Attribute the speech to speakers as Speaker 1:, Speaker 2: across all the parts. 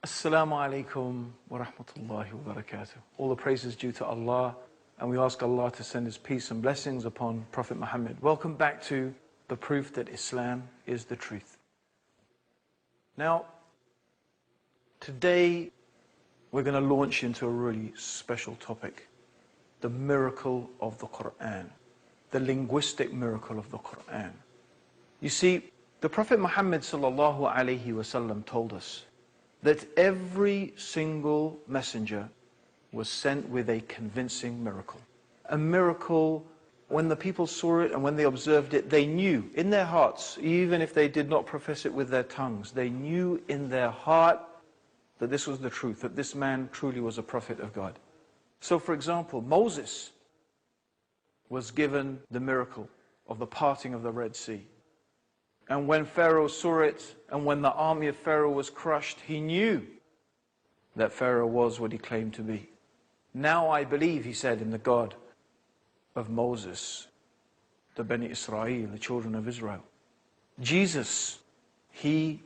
Speaker 1: Assalamu alaikum wa rahmatullahi wa barakatuh. All the praise is due to Allah, and we ask Allah to send His peace and blessings upon Prophet Muhammad. Welcome back to the proof that Islam is the truth. Now, today we're going to launch into a really special topic, the miracle of the Quran, the linguistic miracle of the Quran. You see, the Prophet Muhammad sallallahu alaihi wasallam told us that every single messenger was sent with a convincing miracle. A miracle, when the people saw it and when they observed it, they knew in their hearts, even if they did not profess it with their tongues, they knew in their heart that this was the truth, that this man truly was a prophet of God. So for example, Moses was given the miracle of the parting of the Red Sea. And when Pharaoh saw it, and when the army of Pharaoh was crushed, he knew that Pharaoh was what he claimed to be. Now I believe, he said, in the God of Moses, the Bani Israel, the children of Israel. Jesus, he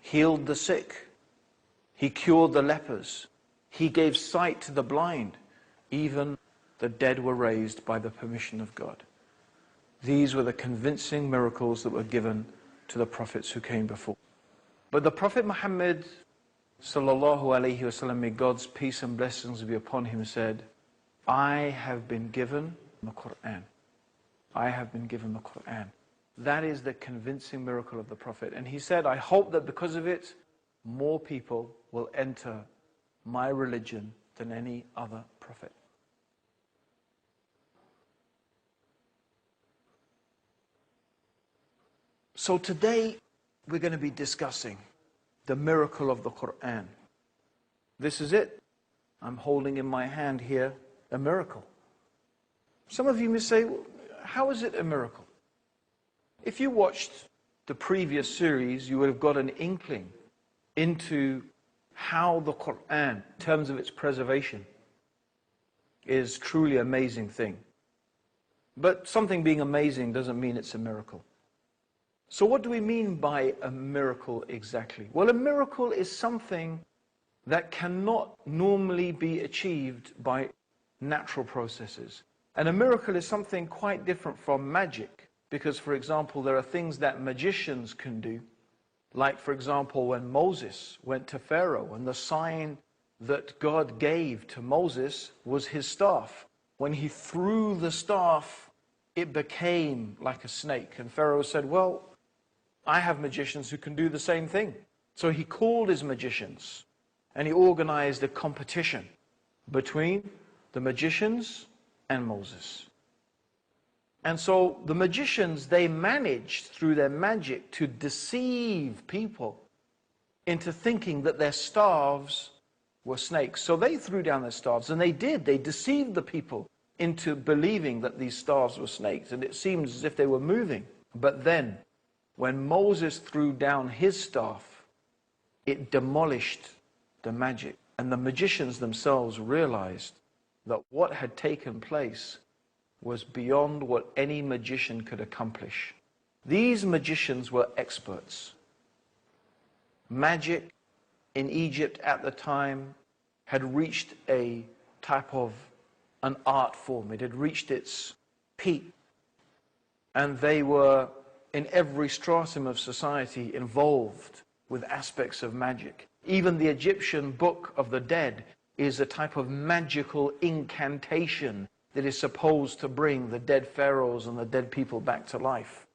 Speaker 1: healed the sick. He cured the lepers. He gave sight to the blind. Even the dead were raised by the permission of God. These were the convincing miracles that were given to the prophets who came before. But the Prophet Muhammad sallallahu alaihi wasallam, may God's peace and blessings be upon him, said, I have been given the Quran. I have been given the Quran. That is the convincing miracle of the Prophet. And he said, I hope that because of it, more people will enter my religion than any other prophet. So today we're going to be discussing the miracle of the Quran. This is it. I'm holding in my hand here a miracle. Some of you may say, well, how is it a miracle? If you watched the previous series, you would have got an inkling into how the Quran, in terms of its preservation, is truly an amazing thing. But something being amazing doesn't mean it's a miracle. So what do we mean by a miracle exactly? Well, a miracle is something that cannot normally be achieved by natural processes. And a miracle is something quite different from magic. Because, for example, there are things that magicians can do. Like, for example, when Moses went to Pharaoh, and the sign that God gave to Moses was his staff. When he threw the staff, it became like a snake. And Pharaoh said, well, I have magicians who can do the same thing. So he called his magicians and he organized a competition between the magicians and Moses. And so the magicians, they managed through their magic to deceive people into thinking that their staffs were snakes. So they threw down their staffs, and they did. They deceived the people into believing that these staffs were snakes, and it seemed as if they were moving. But then, when Moses threw down his staff, it demolished the magic. And the magicians themselves realized that what had taken place was beyond what any magician could accomplish. These magicians were experts. Magic in Egypt at the time had reached a type of an art form. It had reached its peak. And they were in every stratum of society involved with aspects of magic. Even the Egyptian Book of the Dead is a type of magical incantation that is supposed to bring the dead pharaohs and the dead people back to life.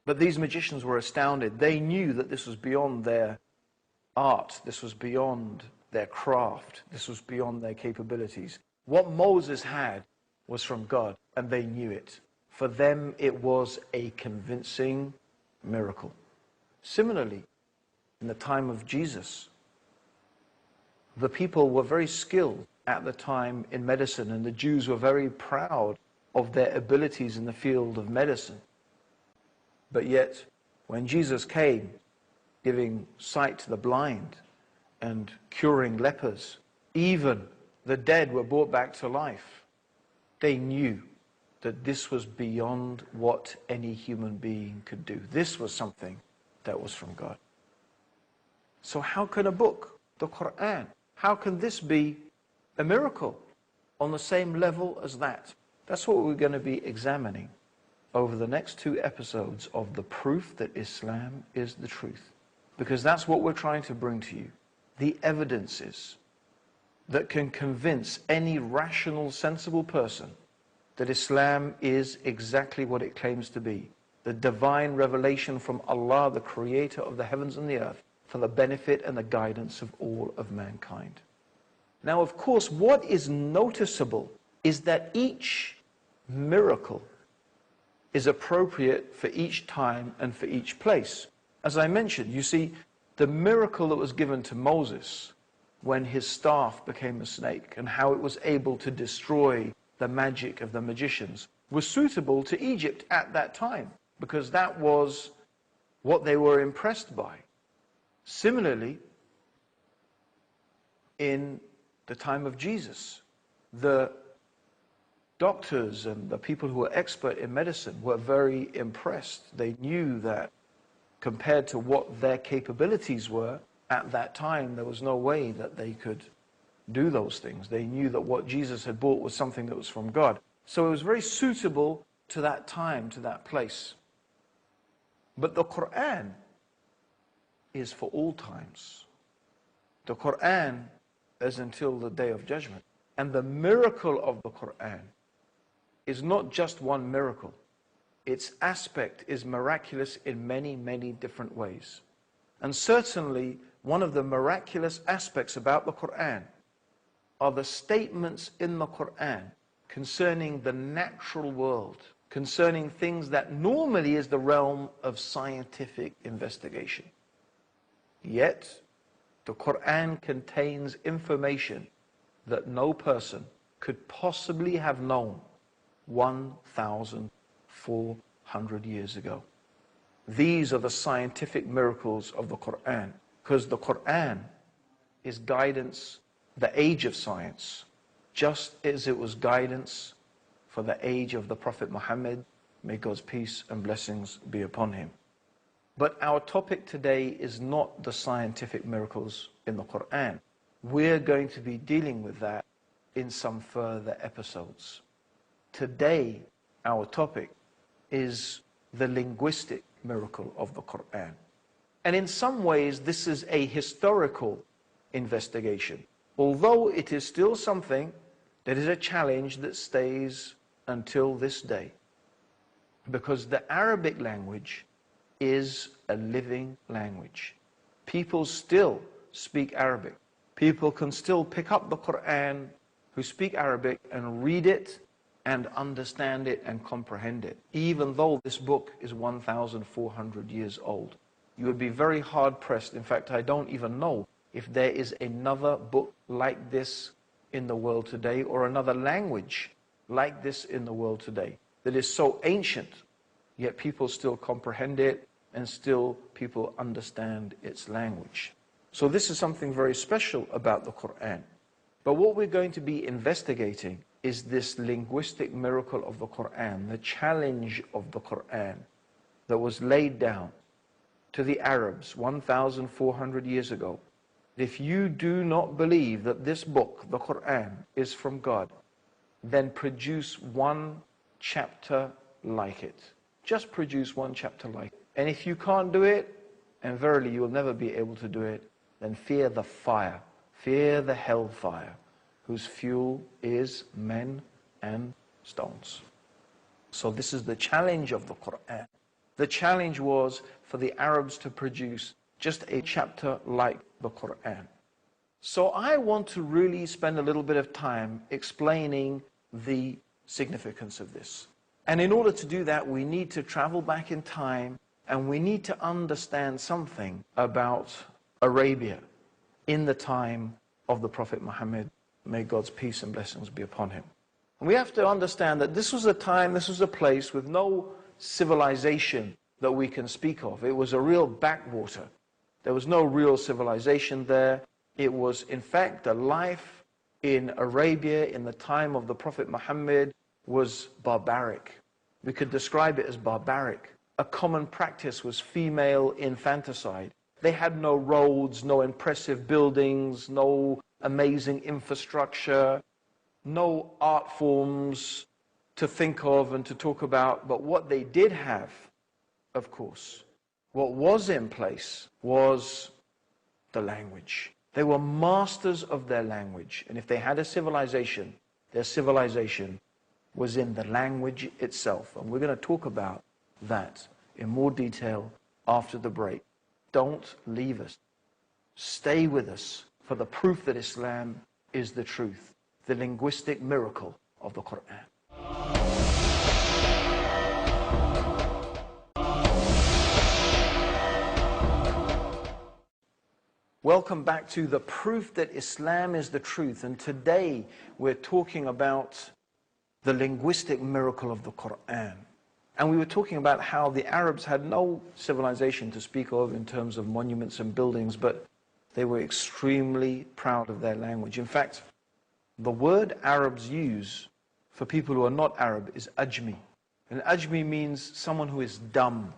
Speaker 1: But these magicians were astounded. They knew that this was beyond their art. This was beyond their craft. This was beyond their capabilities. What Moses had was from God, and they knew it. For them, it was a convincing miracle. Similarly, in the time of Jesus, the people were very skilled at the time in medicine, and the Jews were very proud of their abilities in the field of medicine. But yet, when Jesus came, giving sight to the blind and curing lepers, even the dead were brought back to life, they knew that this was beyond what any human being could do. This was something that was from God. So how can a book the Quran. How can this be a miracle on the same level as that? That's what we're going to be examining over the next 2 episodes of the proof that Islam is the truth. Because that's what we're trying to bring to you. The evidences that can convince any rational, sensible person that Islam is exactly what it claims to be. The divine revelation from Allah, the creator of the heavens and the earth, for the benefit and the guidance of all of mankind. Now, of course, what is noticeable is that each miracle is appropriate for each time and for each place. As I mentioned, you see, the miracle that was given to Moses when his staff became a snake and how it was able to destroy the magic of the magicians was suitable to Egypt at that time, because that was what they were impressed by. Similarly, in the time of Jesus, the doctors and the people who were expert in medicine were very impressed. They knew that compared to what their capabilities were at that time, there was no way that they could do those things. They knew that what Jesus had brought was something that was from God. So it was very suitable to that time, to that place. But the Quran is for all times. The Quran is until the Day of Judgment. And the miracle of the Quran is not just one miracle. Its aspect is miraculous in many, many different ways. And certainly, one of the miraculous aspects about the Quran are the statements in the Quran concerning the natural world, concerning things that normally is the realm of scientific investigation. Yet, the Quran contains information that no person could possibly have known 1,400 years ago. These are the scientific miracles of the Quran, because the Quran is guidance, the age of science, just as it was guidance for the age of the Prophet Muhammad, may God's peace and blessings be upon him. But our topic today is not the scientific miracles in the Quran. We're going to be dealing with that in some further episodes. Today, our topic is the linguistic miracle of the Quran. And in some ways, this is a historical investigation, although it is still something that is a challenge that stays until this day. Because the Arabic language is a living language. People still speak Arabic. People can still pick up the Quran who speak Arabic and read it and understand it and comprehend it, even though this book is 1,400 years old. You would be very hard-pressed. In fact, I don't even know if there is another book like this in the world today, or another language like this in the world today, that is so ancient, yet people still comprehend it and still people understand its language. So this is something very special about the Quran. But what we're going to be investigating is this linguistic miracle of the Quran, the challenge of the Quran that was laid down to the Arabs 1,400 years ago. If you do not believe that this book, the Quran, is from God, then produce one chapter like it. Just produce one chapter like it. And if you can't do it, and verily you will never be able to do it, then fear the fire, fear the hellfire, whose fuel is men and stones. So this is the challenge of the Quran. The challenge was for the Arabs to produce just a chapter like the Quran. So I want to really spend a little bit of time explaining the significance of this. And in order to do that, we need to travel back in time, and we need to understand something about Arabia in the time of the Prophet Muhammad. May God's peace and blessings be upon him. And we have to understand that this was a time, this was a place with no civilization that we can speak of. It was a real backwater. There was no real civilization there. It was, in fact, the life in Arabia in the time of the Prophet Muhammad was barbaric. We could describe it as barbaric. A common practice was female infanticide. They had no roads, no impressive buildings, no amazing infrastructure, no art forms to think of and to talk about. But what they did have, of course, what was in place was the language. They were masters of their language. And if they had a civilization, their civilization was in the language itself. And we're going to talk about that in more detail after the break. Don't leave us. Stay with us for the proof that Islam is the truth, the linguistic miracle of the Quran. Welcome back to the proof that Islam is the truth. And today we're talking about the linguistic miracle of the Quran. And we were talking about how the Arabs had no civilization to speak of in terms of monuments and buildings, but they were extremely proud of their language. In fact, the word Arabs use for people who are not Arab is ajmi. And ajmi means someone who is dumb.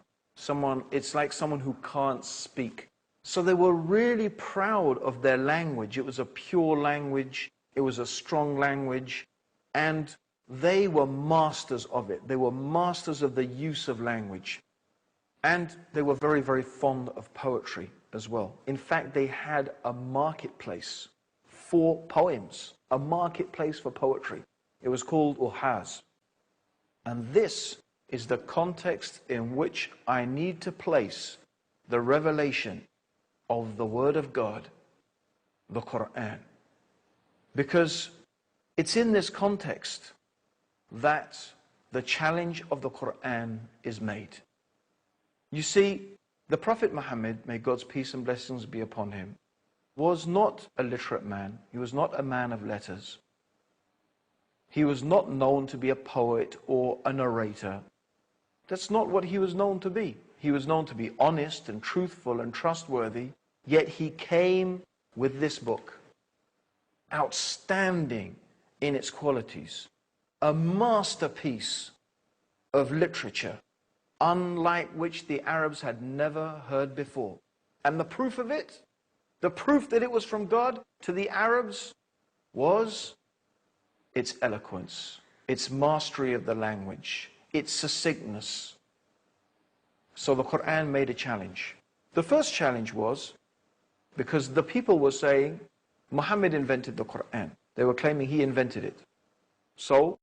Speaker 1: It's like someone who can't speak. So they were really proud of their language. It was a pure language. It was a strong language. And they were masters of it. They were masters of the use of language. And they were very, very fond of poetry as well. In fact, they had a marketplace for poems, a marketplace for poetry. It was called Uhaz. And this is the context in which I need to place the revelation of the Word of God, the Quran. Because it's in this context that the challenge of the Quran is made. You see, the Prophet Muhammad, may God's peace and blessings be upon him, was not a literate man. He was not a man of letters. He was not known to be a poet or a narrator. That's not what he was known to be. He was known to be honest and truthful and trustworthy, yet he came with this book, outstanding in its qualities, a masterpiece of literature, unlike which the Arabs had never heard before. And the proof of it, the proof that it was from God to the Arabs, was its eloquence, its mastery of the language, its succinctness. So the Quran made a challenge. The first challenge was because the people were saying, Muhammad invented the Quran. They were claiming he invented it. So